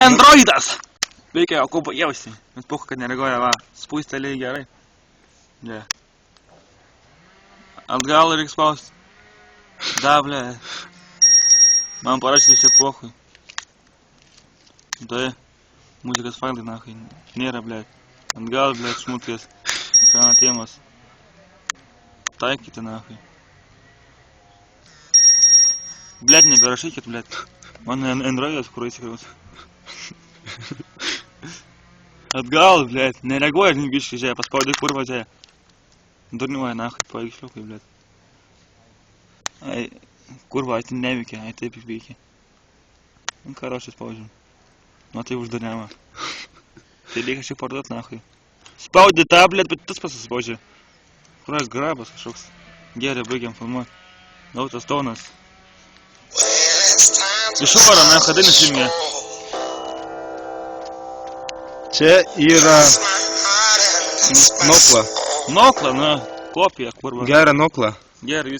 Androidas! Veikia jau kuo jausiai, bet puhu, kad nereaguoja, va, spūsteliai gerai. Yeah. Atgal reikia spaust. Da, ble. Man parašyti čia pohui. Tai, muzikos failai, nahai, nėra, ble. Atgal, ble, šmutkės. Ekrano tėmas. Taikyti, nahai. Блядь, neberašykit, блядь. Man Androidas, kur įsikriaus. Atgal, блядь, nereaguoja, biškai, žiūrėk, paspaudai kurvą, žiūrėk. Durniuoja, nahai, paikšliukai, блядь. Ai, kurva, ai tai neveikia, ai taip veikia. Karočią spaudžiam. Nu tai uždariama. Tai reikia šiaip parduot, nahai. Spaudė tą, blėt, bet tas pasispaudžia. Kuras grabas kažkoks. Gerai, baigiam filmuot. Gautas tonas. Išvara, mes kada nesijungia. Čia yra Nokla. Nokla, na, kopija, kurva. Gera Nokla. Gerai,